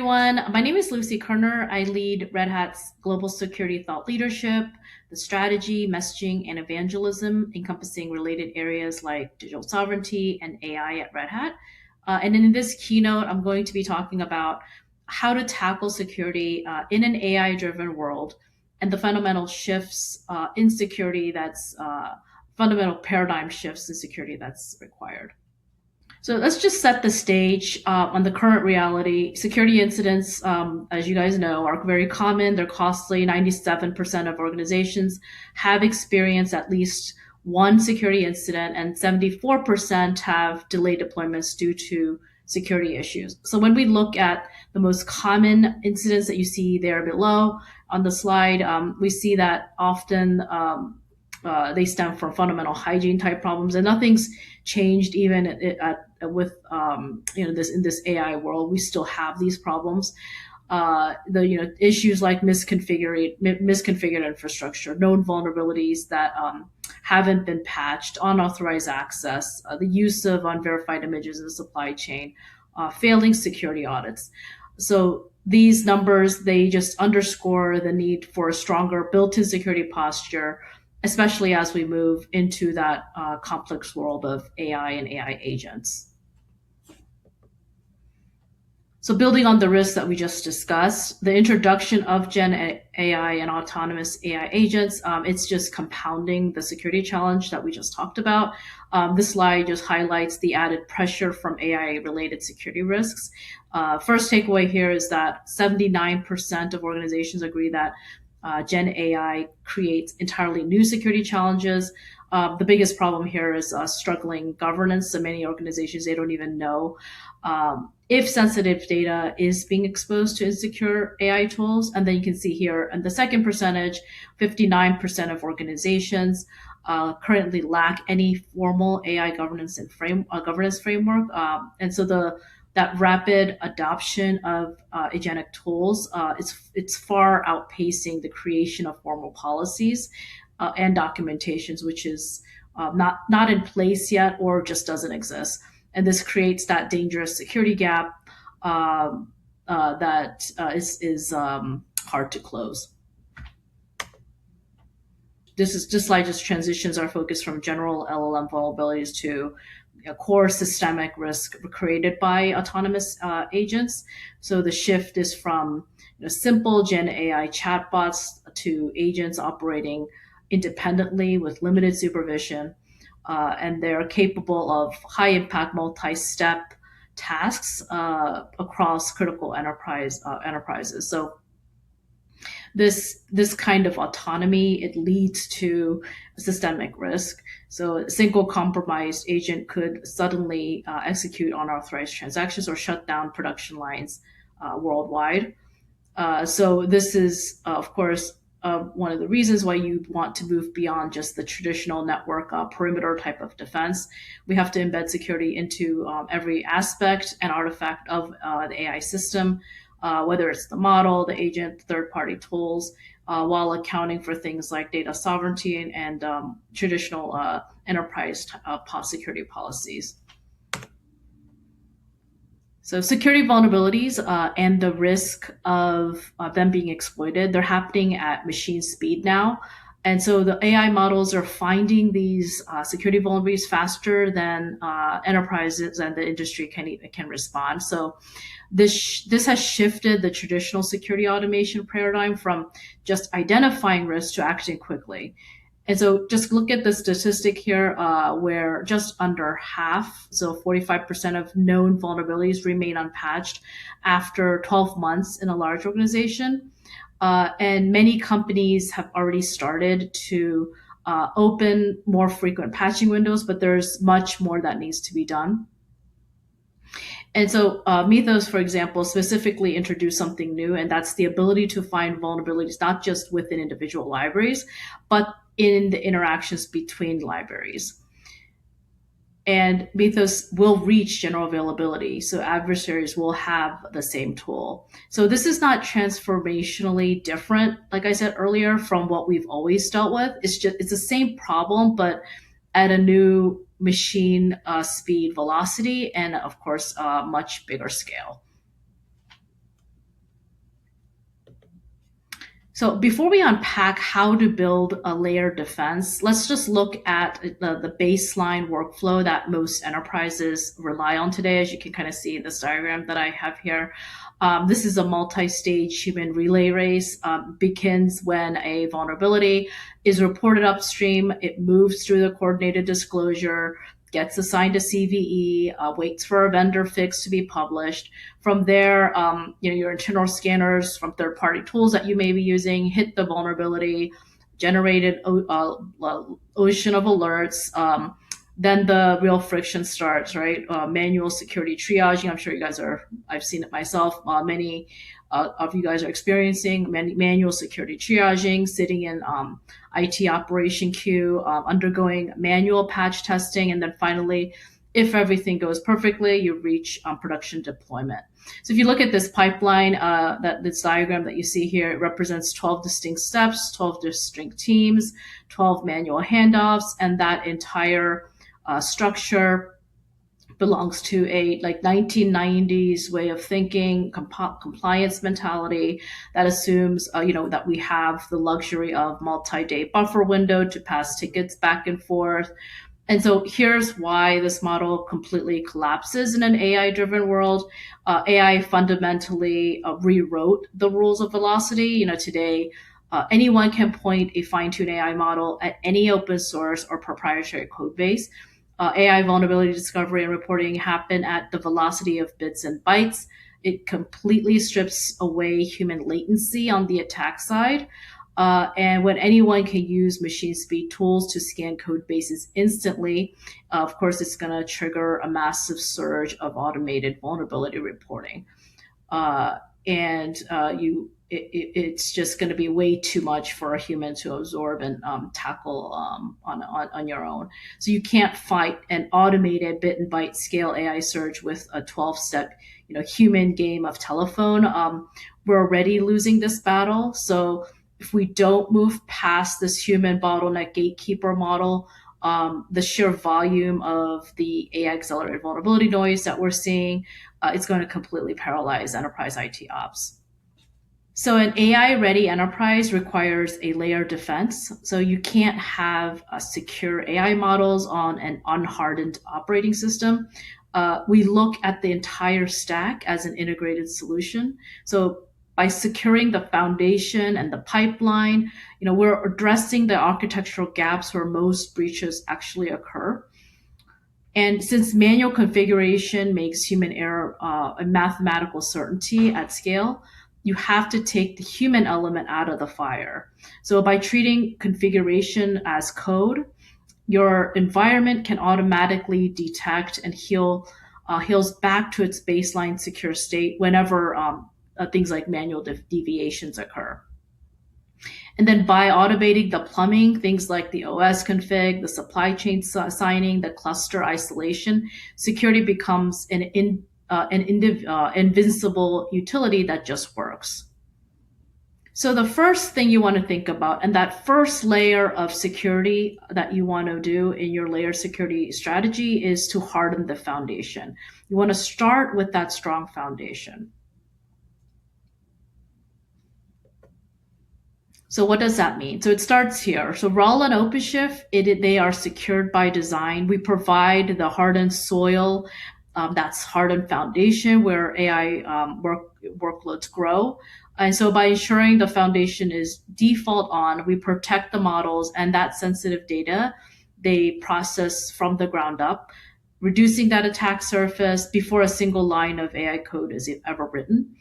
everyone. My name is Lucy Kerner. I lead Red Hat's global security thought leadership, the strategy, messaging, and evangelism, encompassing related areas like digital sovereignty and AI at Red Hat. And in this keynote, I'm going to be talking about how to tackle security in an AI-driven world and the fundamental shifts in security fundamental paradigm shifts in security that's required. So let's just set the stage on the current reality. Security incidents, as you guys know, are very common. They're costly. 97% of organizations have experienced at least one security incident, and 74% have delayed deployments due to security issues. So when we look at the most common incidents that you see there below on the slide, we see that often they stem from fundamental hygiene type problems, and nothing's changed even with in this AI world. We still have these problems. The issues like misconfigured infrastructure, known vulnerabilities that haven't been patched, unauthorized access, the use of unverified images in the supply chain, failing security audits. So these numbers, they just underscore the need for a stronger built-in security posture, especially as we move into that complex world of AI and AI agents. So building on the risks that we just discussed, the introduction of Gen AI and autonomous AI agents, it's just compounding the security challenge that we just talked about. This slide just highlights the added pressure from AI-related security risks. First takeaway here is that 79% of organizations agree that Gen AI creates entirely new security challenges. The biggest problem here is struggling governance. So many organizations, they don't even know if sensitive data is being exposed to insecure AI tools. And then you can see here, and the second percentage, 59% of organizations currently lack any formal AI governance framework. And so that rapid adoption of agentic tools, it's far outpacing the creation of formal policies and documentations, which is not in place yet or just doesn't exist. And this creates that dangerous security gap that is hard to close. This slide just transitions our focus from general LLM vulnerabilities to core systemic risk created by autonomous agents. So the shift is from simple Gen AI chatbots to agents operating independently with limited supervision, and they're capable of high-impact multi-step tasks across critical enterprises. So this kind of autonomy, it leads to systemic risk. So a single compromised agent could suddenly execute unauthorized transactions or shut down production lines worldwide. So this is, of course, one of the reasons why you want to move beyond just the traditional network perimeter type of defense. We have to embed security into every aspect and artifact of the AI system, whether it's the model, the agent, third-party tools, while accounting for things like data sovereignty and traditional enterprise security policies. So security vulnerabilities and the risk of them being exploited, they're happening at machine speed now. And so the AI models are finding these security vulnerabilities faster than enterprises and the industry can respond. So this has shifted the traditional security automation paradigm from just identifying risks to acting quickly. And so just look at the statistic here where just under half, so 45% of known vulnerabilities remain unpatched after 12 months in a large organization. And many companies have already started to open more frequent patching windows, but there's much more that needs to be done. And so Mythos, for example, specifically introduced something new, and that's the ability to find vulnerabilities, not just within individual libraries, but in the interactions between libraries. And Mythos will reach general availability, so adversaries will have the same tool. So this is not transformationally different, like I said earlier, from what we've always dealt with. It's the same problem, but at a new machine speed velocity and, of course, much bigger scale. So before we unpack how to build a layered defense, let's just look at the baseline workflow that most enterprises rely on today. As you can kind of see in this diagram that I have here, this is a multi-stage human relay race. Begins when a vulnerability is reported upstream. It moves through the coordinated disclosure, gets assigned a CVE, waits for a vendor fix to be published. From there, your internal scanners from third-party tools that you may be using hit the vulnerability, generated ocean of alerts. Then the real friction starts, right? Manual security triaging. I'm sure you guys are. I've seen it myself. Many of you guys are experiencing manual security triaging, sitting in IT operation queue, undergoing manual patch testing, and then finally, if everything goes perfectly, you reach production deployment. So if you look at this pipeline, this diagram that you see here, it represents 12 distinct steps, 12 distinct teams, 12 manual handoffs, and that entire structure belongs to a 1990s way of thinking, compliance mentality that assumes that we have the luxury of multi-day buffer window to pass tickets back and forth. And so here's why this model completely collapses in an AI-driven world. AI fundamentally rewrote the rules of velocity. Today, anyone can point a fine-tuned AI model at any open source or proprietary code base. AI vulnerability discovery and reporting happen at the velocity of bits and bytes. It completely strips away human latency on the attack side. And when anyone can use machine speed tools to scan code bases instantly, of course, it's going to trigger a massive surge of automated vulnerability reporting. It's just going to be way too much for a human to absorb and tackle on your own. So you can't fight an automated bit and byte scale AI surge with a 12-step human game of telephone. We're already losing this battle. So if we don't move past this human bottleneck gatekeeper model, the sheer volume of the AI accelerated vulnerability noise that we're seeing, it's going to completely paralyze enterprise IT ops. So an AI-ready enterprise requires a layered defense. So you can't have secure AI models on an unhardened operating system. We look at the entire stack as an integrated solution. So by securing the foundation and the pipeline, we're addressing the architectural gaps where most breaches actually occur. And since manual configuration makes human error a mathematical certainty at scale, you have to take the human element out of the fire. So by treating configuration as code, your environment can automatically detect and heals back to its baseline secure state whenever things like manual deviations occur. And then by automating the plumbing, things like the OS config, the supply chain signing, the cluster isolation, security becomes an invincible utility that just works. So the first thing you want to think about, and that first layer of security that you want to do in your layer security strategy, is to harden the foundation. You want to start with that strong foundation. So what does that mean? So it starts here. So RHEL and OpenShift, they are secured by design. We provide the hardened soil, that's hardened foundation where AI workloads grow. And so by ensuring the foundation is default on, we protect the models and that sensitive data they process from the ground up, reducing that attack surface before a single line of AI code is ever written.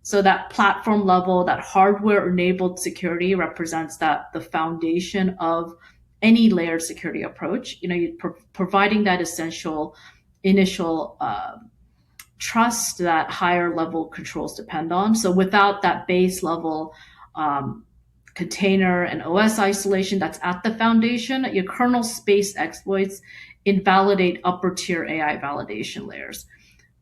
So that platform level, that hardware enabled security represents the foundation of any layered security approach. You're providing that essential initial trust that higher level controls depend on. So without that base level container and OS isolation that's at the foundation, your kernel space exploits invalidate upper tier AI validation layers.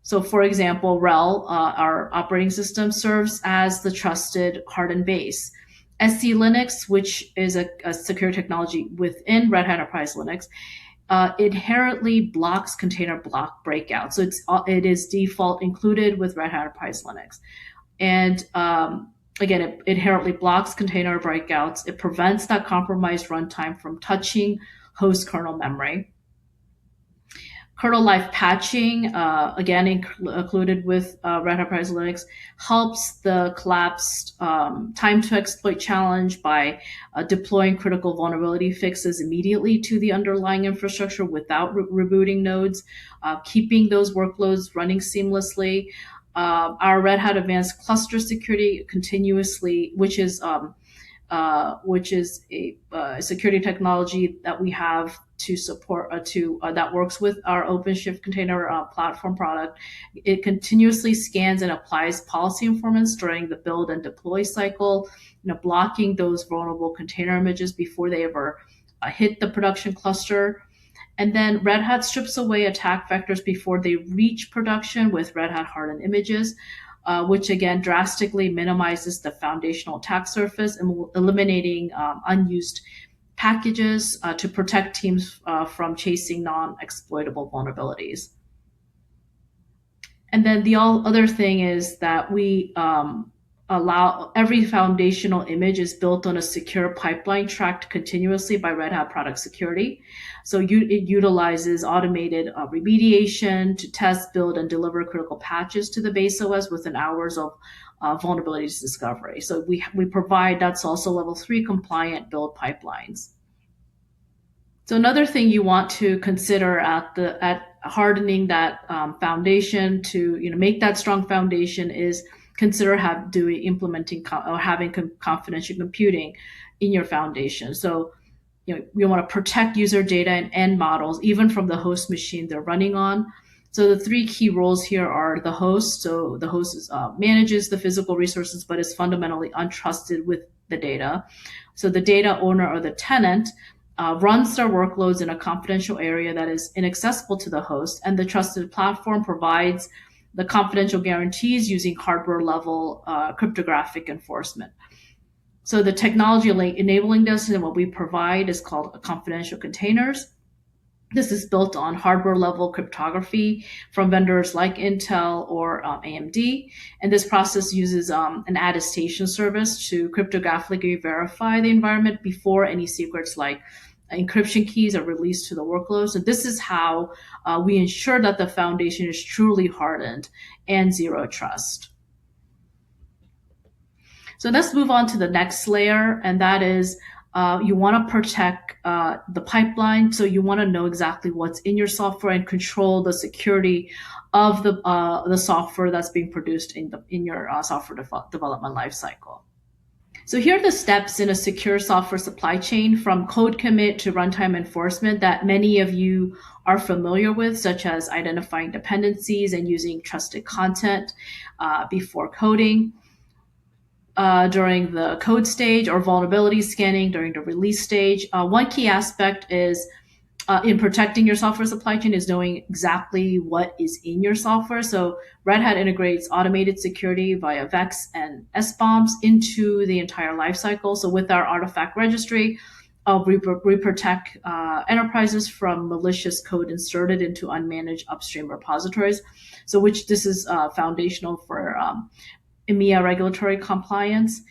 So for example, RHEL, our operating system, serves as the trusted hardened base. SC Linux, which is a secure technology within Red Hat Enterprise Linux, inherently blocks container block breakout. So it is default included with Red Hat Enterprise Linux. And again, it inherently blocks container breakouts. It prevents that compromised runtime from touching host kernel memory. Kernel life patching, again included with Red Hat Enterprise Linux, helps the collapsed time to exploit challenge by deploying critical vulnerability fixes immediately to the underlying infrastructure without rebooting nodes, keeping those workloads running seamlessly. Our Red Hat Advanced Cluster Security continuously, which is a security technology that we have to support that works with our OpenShift container platform product. It continuously scans and applies policy informants during the build and deploy cycle, blocking those vulnerable container images before they ever hit the production cluster. And then Red Hat strips away attack vectors before they reach production with Red Hat hardened images, which again drastically minimizes the foundational attack surface and eliminating unused packages to protect teams from chasing non-exploitable vulnerabilities. And then the other thing is that we allow every foundational image is built on a secure pipeline tracked continuously by Red Hat Product Security. So it utilizes automated remediation to test, build, and deliver critical patches to the base OS within hours of vulnerabilities discovery. So we provide, that's also level 3 compliant build pipelines. So another thing you want to consider at hardening that foundation to make that strong foundation is consider implementing or having confidential computing in your foundation. So you want to protect user data and end models even from the host machine they're running on. So the 3 key roles here are the host. So the host manages the physical resources, but is fundamentally untrusted with the data. So the data owner or the tenant runs their workloads in a confidential area that is inaccessible to the host, and the trusted platform provides the confidential guarantees using hardware level cryptographic enforcement. So the technology enabling this and what we provide is called confidential containers. This is built on hardware level cryptography from vendors like Intel or AMD. And this process uses an attestation service to cryptographically verify the environment before any secrets like encryption keys are released to the workload. So this is how we ensure that the foundation is truly hardened and zero trust. So let's move on to the next layer, and that is you want to protect the pipeline. So you want to know exactly what's in your software and control the security of the software that's being produced in your software development lifecycle. So here are the steps in a secure software supply chain, from code commit to runtime enforcement, that many of you are familiar with, such as identifying dependencies and using trusted content before coding. During the code stage, or vulnerability scanning during the release stage. One key aspect is in protecting your software supply chain is knowing exactly what is in your software. So Red Hat integrates automated security via VEX and SBOMs into the entire lifecycle. So with our artifact registry, we protect enterprises from malicious code inserted into unmanaged upstream repositories. So this is foundational for EMEA regulatory compliance.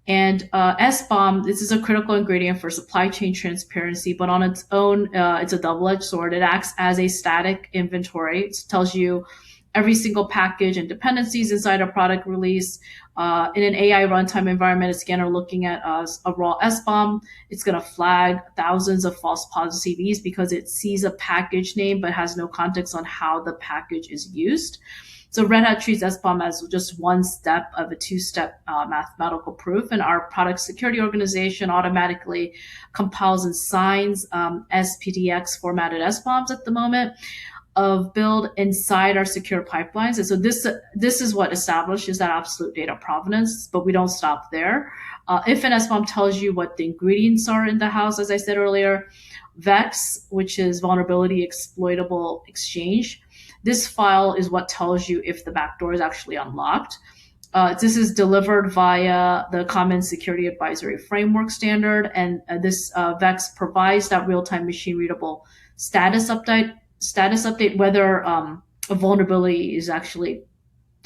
And SBOM, this is a critical ingredient for supply chain transparency, but on its own, it's a double-edged sword. It acts as a static inventory. It tells you every single package and dependencies inside a product release. In an AI runtime environment, a scanner looking at a raw SBOM, it's going to flag thousands of false positive CVEs because it sees a package name but has no context on how the package is used. So Red Hat treats SBOM as just one step of a two-step mathematical proof, and our product security organization automatically compiles and signs SPDX formatted SBOMs at the moment of build inside our secure pipelines. And so this is what establishes that absolute data provenance, but we don't stop there. If an SBOM tells you what the ingredients are in the house, as I said earlier, VEX, which is vulnerability exploitable exchange, this file is what tells you if the backdoor is actually unlocked. This is delivered via the Common Security Advisory Framework standard, and this VEX provides that real-time machine-readable status update whether a vulnerability is actually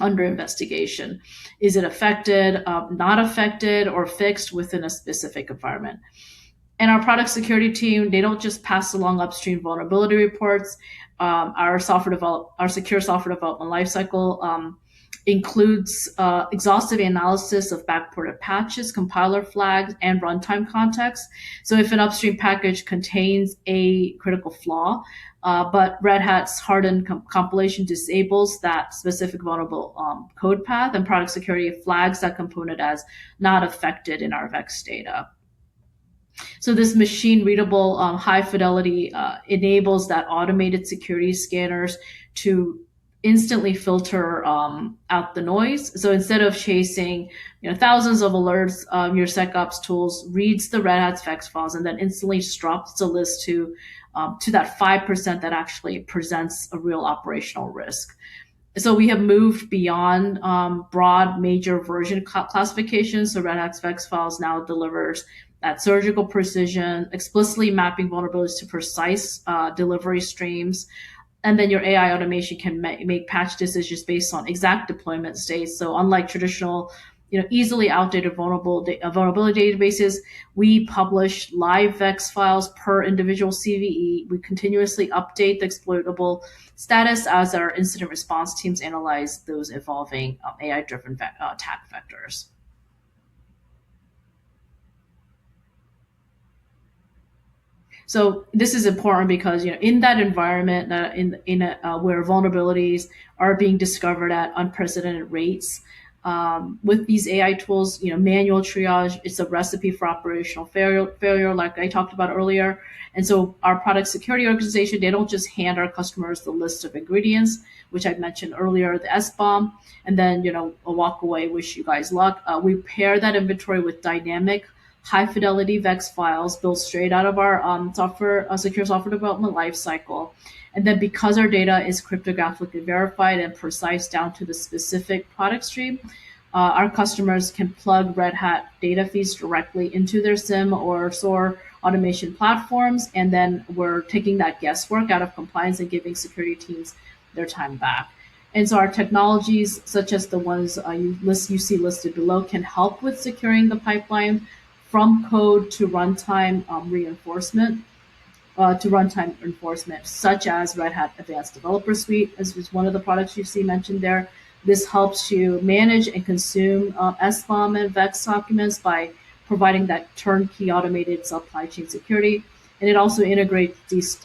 under investigation. Is it affected, not affected, or fixed within a specific environment? And our product security team, they don't just pass along upstream vulnerability reports. Our secure software development lifecycle includes exhaustive analysis of backported patches, compiler flags, and runtime context. So if an upstream package contains a critical flaw, but Red Hat's hardened compilation disables that specific vulnerable code path, and product security flags that component as not affected in our VEX data. So this machine readable high fidelity enables that automated security scanners to instantly filter out the noise. So instead of chasing thousands of alerts, your SecOps tools reads the Red Hat's VEX files and then instantly drops the list to that 5% that actually presents a real operational risk. So we have moved beyond broad major version classifications. So Red Hat's VEX files now delivers that surgical precision, explicitly mapping vulnerabilities to precise delivery streams. And then your AI automation can make patch decisions based on exact deployment states. So unlike traditional, easily outdated vulnerability databases, we publish live VEX files per individual CVE. We continuously update the exploitable status as our incident response teams analyze those evolving AI-driven attack vectors. So this is important because in that environment, where vulnerabilities are being discovered at unprecedented rates, with these AI tools, manual triage is a recipe for operational failure, like I talked about earlier. And so our product security organization, they don't just hand our customers the list of ingredients, which I mentioned earlier, the SBOM, and then walk away, wish you guys luck. We pair that inventory with dynamic high fidelity VEX files built straight out of our secure software development lifecycle. And then because our data is cryptographically verified and precise down to the specific product stream, our customers can plug Red Hat data feeds directly into their SIEM or SOAR automation platforms. And then we're taking that guesswork out of compliance and giving security teams their time back. And so our technologies, such as the ones you see listed below, can help with securing the pipeline from code to runtime reinforcement, such as Red Hat Advanced Developer Suite, as was one of the products you see mentioned there. This helps you manage and consume SBOM and VEX documents by providing that turnkey automated supply chain security. And it also integrates these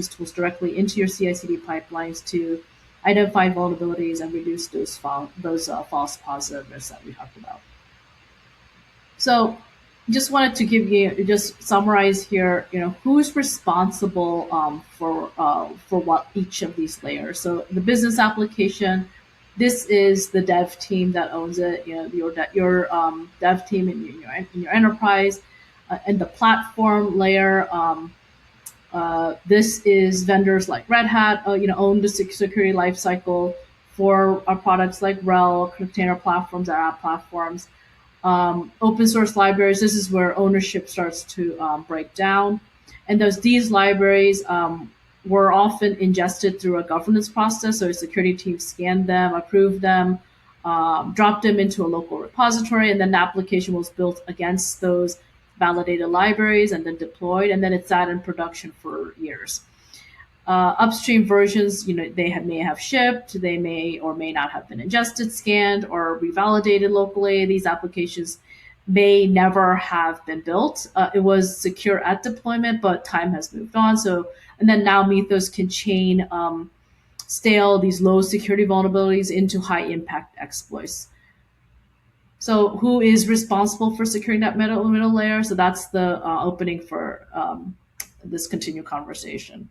tools directly into your CI/CD pipelines to identify vulnerabilities and reduce those false positives that we talked about. So just wanted to give you, just summarize here, who's responsible for what each of these layers. So the business application, this is the dev team that owns it, your dev team in your enterprise. And the platform layer, this is vendors like Red Hat, own the security lifecycle for our products like RHEL, container platforms, our app platforms. Open source libraries, this is where ownership starts to break down. And these libraries were often ingested through a governance process. So a security team scanned them, approved them, dropped them into a local repository, and then the application was built against those validated libraries and then deployed, and then it sat in production for years. Upstream versions, may have shipped, they may or may not have been ingested, scanned, or revalidated locally. These applications may never have been built. It was secure at deployment, but time has moved on. And then now Mythos can chain stale these low security vulnerabilities into high impact exploits. So who is responsible for securing that middle layer? So that's the opening for this continued conversation.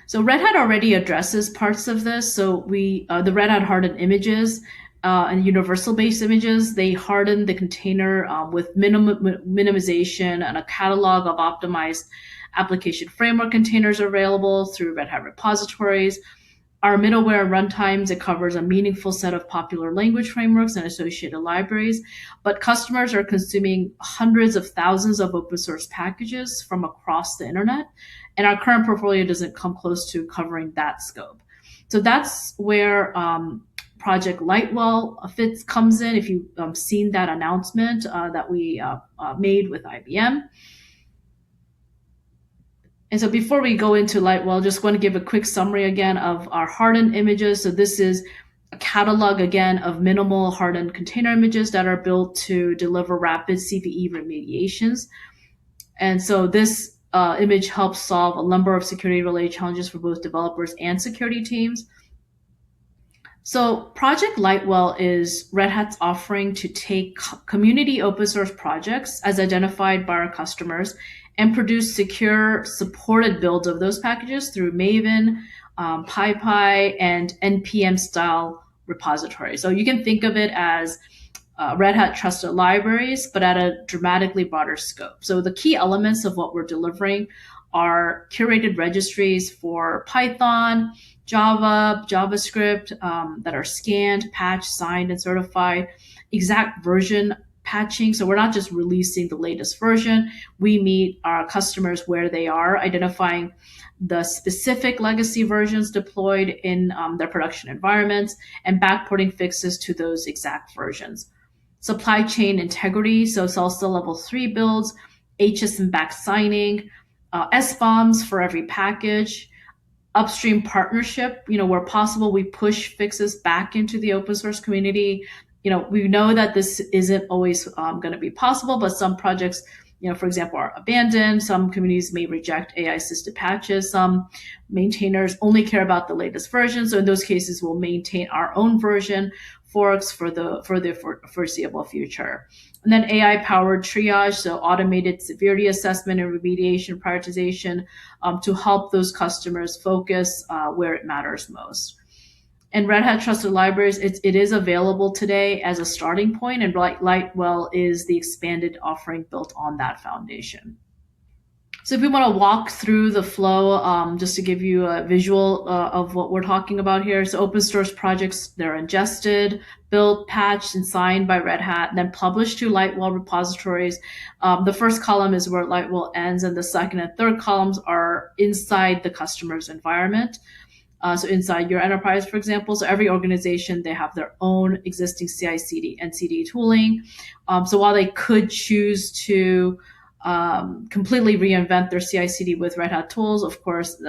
So Red Hat already addresses parts of this. So the Red Hat hardened images and universal-based images, they harden the container with minimization and a catalog of optimized application framework containers available through Red Hat repositories. Our middleware runtimes, it covers a meaningful set of popular language frameworks and associated libraries, but customers are consuming hundreds of thousands of open source packages from across the internet, and our current portfolio doesn't come close to covering that scope. So that's where Project Lightwell comes in, if you've seen that announcement that we made with IBM. And so before we go into Lightwell, just want to give a quick summary again of our hardened images. So this is a catalog again of minimal hardened container images that are built to deliver rapid CVE remediations. And so this image helps solve a number of security-related challenges for both developers and security teams. So Project Lightwell is Red Hat's offering to take community open source projects as identified by our customers and produce secure supported builds of those packages through Maven, PyPI, and NPM style repository. So you can think of it as Red Hat trusted libraries, but at a dramatically broader scope. So the key elements of what we're delivering are curated registries for Python, Java, JavaScript that are scanned, patched, signed, and certified, exact version patching. So we're not just releasing the latest version. We meet our customers where they are, identifying the specific legacy versions deployed in their production environments and backporting fixes to those exact versions. Supply chain integrity, so SLSA level 3 builds, HSM back signing, SBOMs for every package, upstream partnership, where possible, we push fixes back into the open source community. We know that this isn't always going to be possible, but some projects, for example, are abandoned. Some communities may reject AI-assisted patches. Some maintainers only care about the latest version. So in those cases, we'll maintain our own version forks for the foreseeable future. And then AI-powered triage, so automated severity assessment and remediation prioritization to help those customers focus where it matters most. And Red Hat Trusted Libraries, it is available today as a starting point, and Lightwell is the expanded offering built on that foundation. So if we want to walk through the flow, just to give you a visual of what we're talking about here. So open source projects, they're ingested, built, patched, and signed by Red Hat, and then published to Lightwell repositories. The first column is where Lightwell ends, and the second and third columns are inside the customer's environment. So inside your enterprise, for example, so every organization, they have their own existing CI/CD and CD tooling. So while they could choose to completely reinvent their CI/CD with Red Hat tools, of course,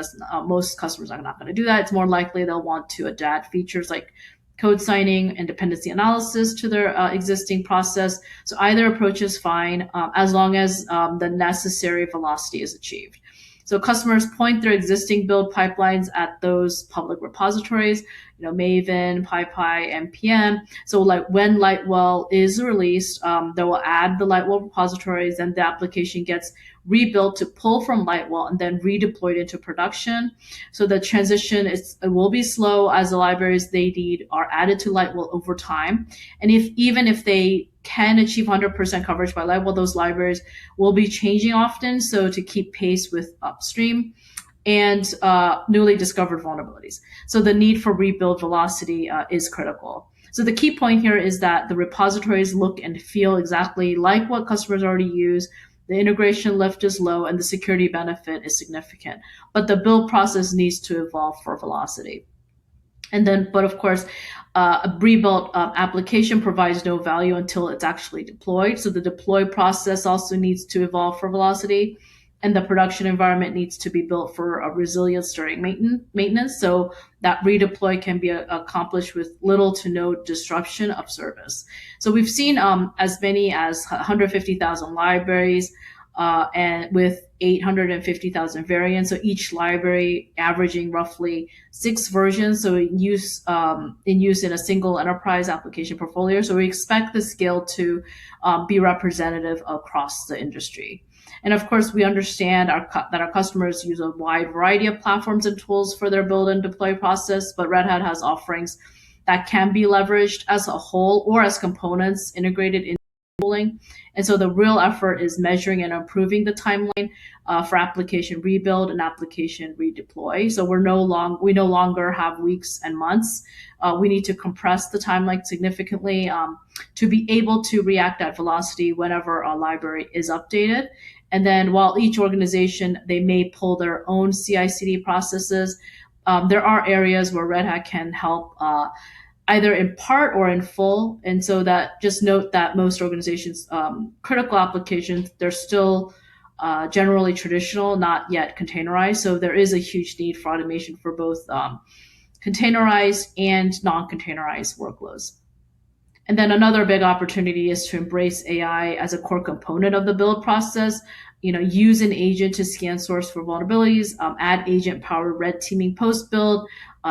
most customers are not going to do that. It's more likely they'll want to adapt features like code signing and dependency analysis to their existing process. So either approach is fine as long as the necessary velocity is achieved. So customers point their existing build pipelines at those public repositories, Maven, PyPI, NPM. So like when Lightwell is released, they will add the Lightwell repositories, and the application gets rebuilt to pull from Lightwell and then redeployed into production. So the transition it will be slow as the libraries they need are added to Lightwell over time. And even if they can achieve 100% coverage by Lightwell, those libraries will be changing often, so to keep pace with upstream and newly discovered vulnerabilities. So the need for rebuild velocity is critical. So the key point here is that the repositories look and feel exactly like what customers already use. The integration lift is low and the security benefit is significant, but the build process needs to evolve for velocity. But of course, a rebuilt application provides no value until it's actually deployed. So the deploy process also needs to evolve for velocity, and the production environment needs to be built for a resilience during maintenance. So that redeploy can be accomplished with little to no disruption of service. So we've seen as many as 150,000 libraries and with 850,000 variants. So each library averaging roughly 6 versions. So in use in a single enterprise application portfolio. So we expect the scale to be representative across the industry. And of course, we understand that our customers use a wide variety of platforms and tools for their build and deploy process, but Red Hat has offerings that can be leveraged as a whole or as components integrated in tooling. And so the real effort is measuring and improving the timeline for application rebuild and application redeploy. So we no longer have weeks and months. We need to compress the timeline significantly to be able to react at velocity whenever a library is updated. And then while each organization, they may pull their own CI/CD processes, there are areas where Red Hat can help either in part or in full. And so that just note that most organizations, critical applications, they're still generally traditional, not yet containerized. So there is a huge need for automation for both containerized and non-containerized workloads. And then another big opportunity is to embrace AI as a core component of the build process. Use an agent to scan source for vulnerabilities, add agent-powered red teaming post-build,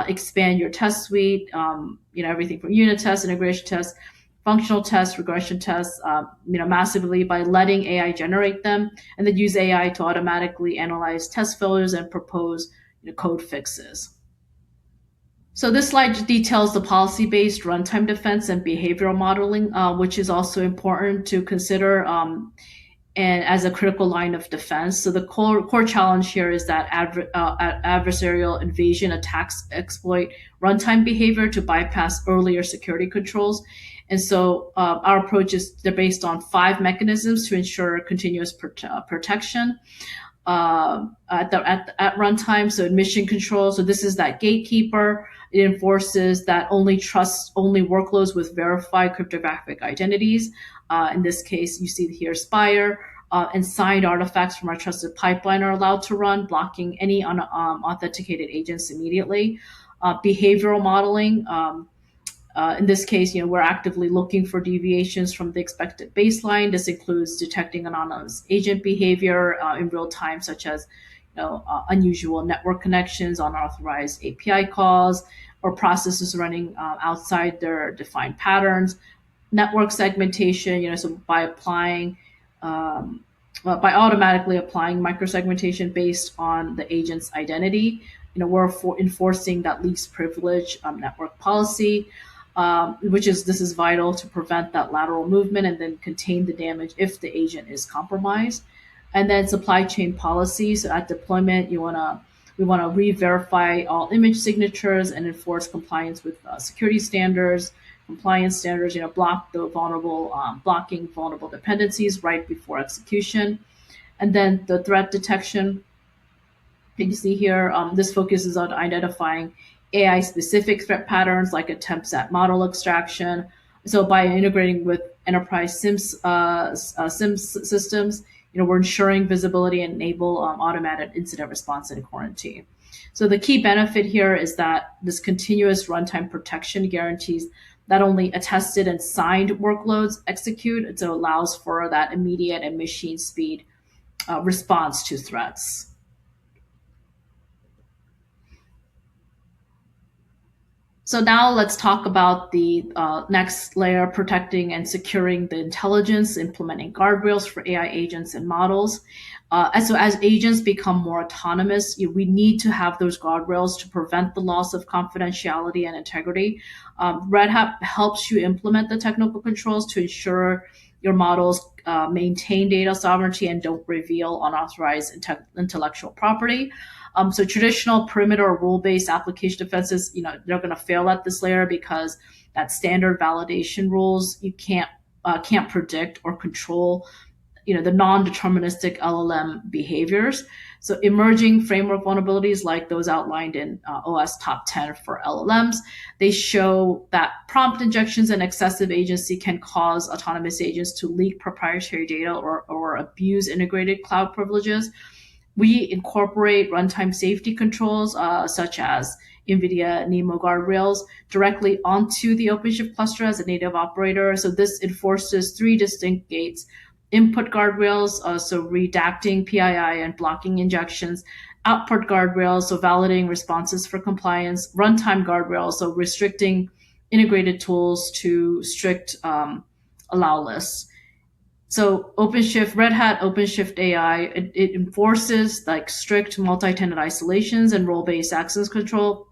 expand your test suite, everything from unit tests, integration tests, functional tests, regression tests, massively by letting AI generate them, and then use AI to automatically analyze test failures and propose code fixes. So this slide details the policy-based runtime defense and behavioral modeling, which is also important to consider and as a critical line of defense. So the core challenge here is that adversarial invasion attacks exploit runtime behavior to bypass earlier security controls. And so our approach is they're based on 5 mechanisms to ensure continuous protection at runtime. So admission control. So this is that gatekeeper. It enforces that trusts only workloads with verified cryptographic identities. In this case, you see here Spire, and signed artifacts from our trusted pipeline are allowed to run, blocking any unauthenticated agents immediately. Behavioral modeling. In this case, we're actively looking for deviations from the expected baseline. This includes detecting anonymous agent behavior in real time, such as unusual network connections, unauthorized API calls, or processes running outside their defined patterns. Network segmentation, so by automatically applying microsegmentation based on the agent's identity, we're enforcing that least privilege network policy. This is vital to prevent that lateral movement and then contain the damage if the agent is compromised. And then supply chain policy. So at deployment, we want to re-verify all image signatures and enforce compliance with security standards, compliance standards. Blocking vulnerable dependencies right before execution. And then the threat detection. You can see here, this focuses on identifying AI-specific threat patterns like attempts at model extraction. So by integrating with enterprise SIEMs systems, we're ensuring visibility and enable automated incident response and quarantine. So the key benefit here is that this continuous runtime protection guarantees not only attested and signed workloads execute, it allows for that immediate and machine speed response to threats. So now let's talk about the next layer, protecting and securing the intelligence, implementing guardrails for AI agents and models. As agents become more autonomous, we need to have those guardrails to prevent the loss of confidentiality and integrity. Red Hat helps you implement the technical controls to ensure your models maintain data sovereignty and don't reveal unauthorized intellectual property. So traditional perimeter rule-based application defenses, they're going to fail at this layer because that standard validation rules you can't predict or control, the non-deterministic LLM behaviors. So emerging framework vulnerabilities like those outlined in OS Top 10 for LLMs, they show that prompt injections and excessive agency can cause autonomous agents to leak proprietary data or abuse integrated cloud privileges. We incorporate runtime safety controls such as NVIDIA NeMo guardrails directly onto the OpenShift cluster as a native operator. So this enforces 3 distinct gates: input guardrails, so redacting PII and blocking injections; output guardrails, so validating responses for compliance; runtime guardrails, so restricting integrated tools to strict allow lists. So Red Hat OpenShift AI, it enforces like strict multi-tenant isolations and role-based access control.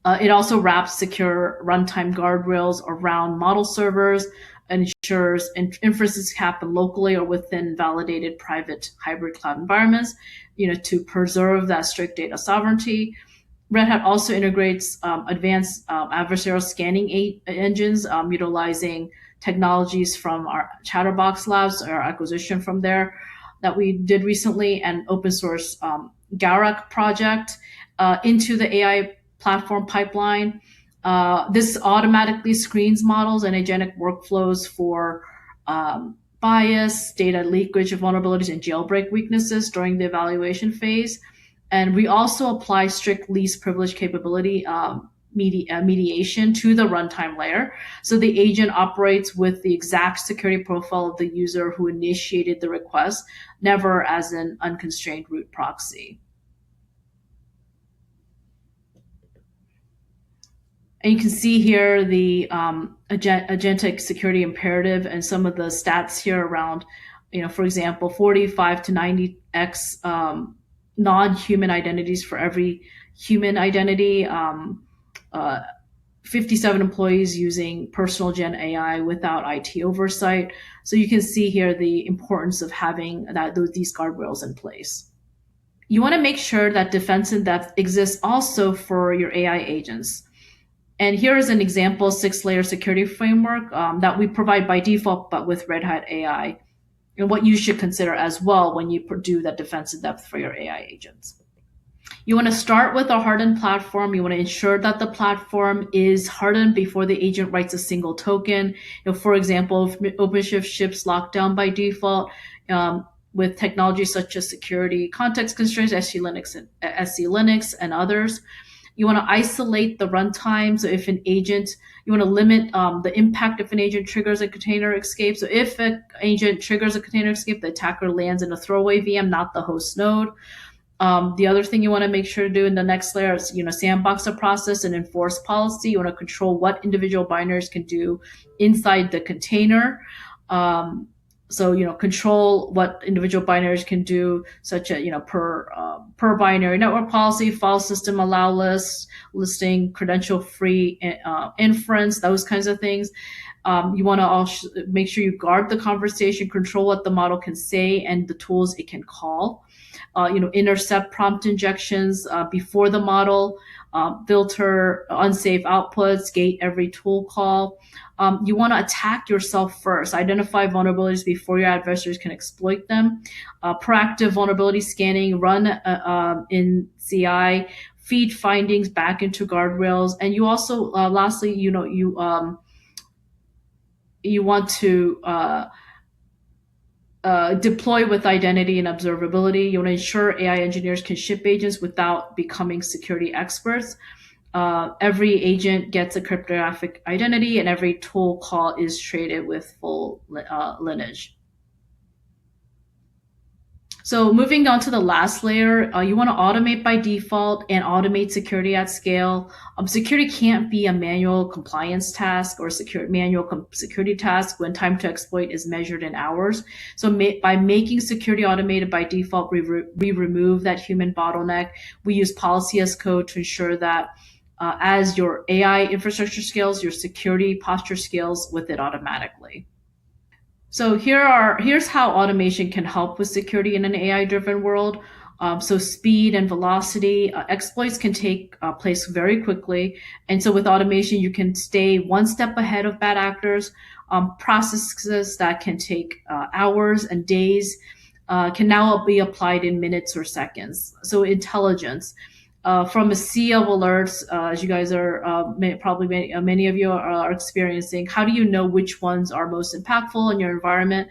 It also wraps secure runtime guardrails around model servers and ensures inferences happen locally or within validated private hybrid cloud environments, to preserve that strict data sovereignty. Red Hat also integrates advanced adversarial scanning engines, utilizing technologies from our Chatterbox Labs, our acquisition from there that we did recently, and open source Garak project into the AI platform pipeline. This automatically screens models and agentic workflows for bias, data leakage, vulnerabilities, and jailbreak weaknesses during the evaluation phase. And we also apply strict least privilege capability mediation to the runtime layer. So the agent operates with the exact security profile of the user who initiated the request, never as an unconstrained root proxy. And you can see here the agentic security imperative and some of the stats here around, for example, 45 to 90x non-human identities for every human identity. 57 employees using personal gen AI without IT oversight. So you can see here the importance of having these guardrails in place. You want to make sure that defense in depth exists also for your AI agents. And here is an example 6-layer security framework that we provide by default, but with Red Hat AI, and what you should consider as well when you do that defense in depth for your AI agents. You want to start with a hardened platform. You want to ensure that the platform is hardened before the agent writes a single token. For example, if OpenShift ships lockdown by default, with technologies such as security context constraints, SC Linux, and others. You want to isolate the runtime. So if an agent, you want to limit the impact if an agent triggers a container escape. So if an agent triggers a container escape, the attacker lands in a throwaway VM, not the host node. The other thing you want to make sure to do in the next layer is, sandbox the process and enforce policy. You want to control what individual binaries can do inside the container. So, control what individual binaries can do, such as, per binary network policy, file system allow list, listing, credential-free inference, those kinds of things. You want to also make sure you guard the conversation, control what the model can say and the tools it can call. Intercept prompt injections before the model, filter unsafe outputs, gate every tool call. You want to attack yourself first. Identify vulnerabilities before your adversaries can exploit them. Proactive vulnerability scanning, run in CI, feed findings back into guardrails. And you also, lastly, you want to deploy with identity and observability. You want to ensure AI engineers can ship agents without becoming security experts. Every agent gets a cryptographic identity, and every tool call is treated with full lineage. So moving on to the last layer, you want to automate by default and automate security at scale. Security can't be a manual compliance task or manual security task when time to exploit is measured in hours. So by making security automated by default, we remove that human bottleneck. We use policy as code to ensure that as your AI infrastructure scales, your security posture scales with it automatically. So here's how automation can help with security in an AI-driven world. So speed and velocity, exploits can take place very quickly. And so with automation, you can stay one step ahead of bad actors. Processes that can take hours and days can now be applied in minutes or seconds. So intelligence. From a sea of alerts, as you guys are many of you are experiencing, how do you know which ones are most impactful in your environment?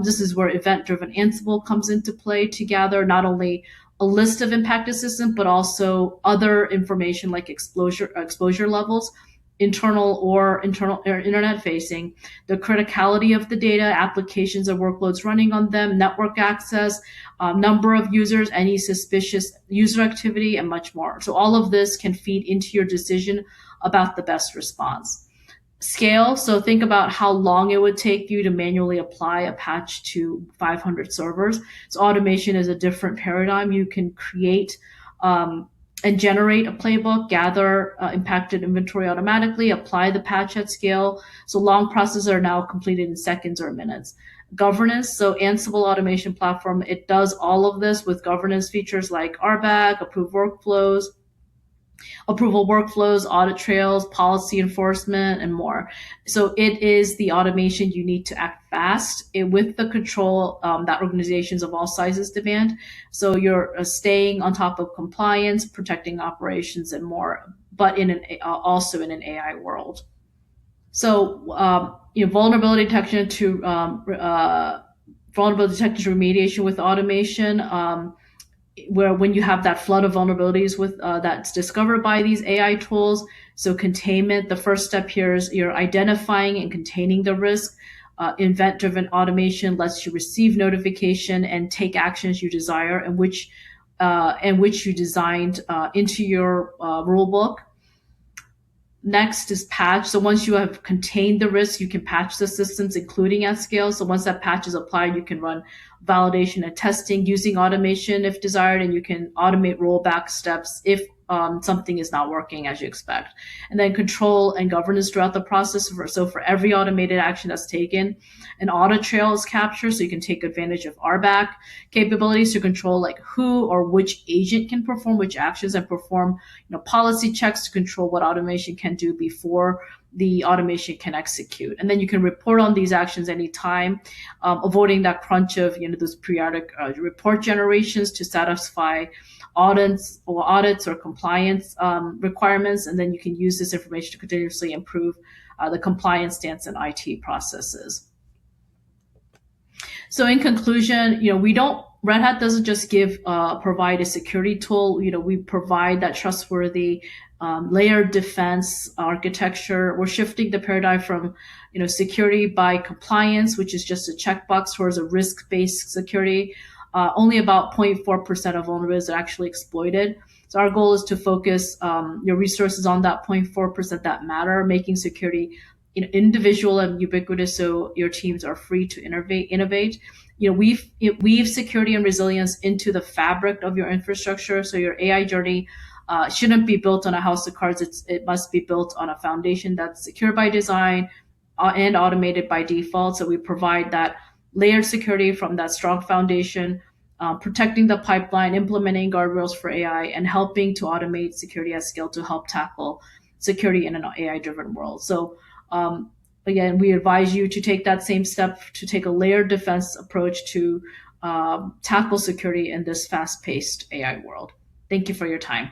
This is where event-driven Ansible comes into play to gather not only a list of impacted systems, but also other information like exposure levels, internal or internet facing, the criticality of the data, applications or workloads running on them, network access, number of users, any suspicious user activity, and much more. So all of this can feed into your decision about the best response. Scale, so think about how long it would take you to manually apply a patch to 500 servers. So automation is a different paradigm. You can create and generate a playbook, gather impacted inventory automatically, apply the patch at scale. So long processes are now completed in seconds or minutes. Governance, so Ansible automation platform, it does all of this with governance features like RBAC, approved workflows, approval workflows, audit trails, policy enforcement, and more. So it is the automation you need to act fast with the control that organizations of all sizes demand. So you're staying on top of compliance, protecting operations, and more, but also in an AI world. So vulnerability detection to remediation with automation. Where when you have that flood of vulnerabilities with that's discovered by these AI tools, so containment, the first step here is you're identifying and containing the risk. Event-driven automation lets you receive notification and take actions you desire and which you designed into your rule book. Next is patch. So once you have contained the risk, you can patch the systems, including at scale. So once that patch is applied, you can run validation and testing using automation if desired, and you can automate rollback steps if something is not working as you expect. And then control and governance throughout the process. So for every automated action that's taken, an audit trail is captured, so you can take advantage of RBAC capabilities to control like who or which agent can perform which actions and perform policy checks to control what automation can do before the automation can execute. And then you can report on these actions anytime, avoiding that crunch of those periodic report generations to satisfy audits or compliance requirements. And then you can use this information to continuously improve the compliance stance and IT processes. So in conclusion, Red Hat doesn't just provide a security tool. We provide that trustworthy layered defense architecture. We're shifting the paradigm from security by compliance, which is just a checkbox, towards a risk-based security. Only about 0.4% of vulnerabilities are actually exploited. So our goal is to focus your resources on that 0.4% that matter, making security individual and ubiquitous, so your teams are free to innovate. Weave security and resilience into the fabric of your infrastructure. So your AI journey shouldn't be built on a house of cards. It must be built on a foundation that's secure by design and automated by default. So we provide that layered security from that strong foundation, protecting the pipeline, implementing guardrails for AI, and helping to automate security at scale to help tackle security in an AI-driven world. So again, we advise you to take that same step, to take a layered defense approach to tackle security in this fast-paced AI world. Thank you for your time.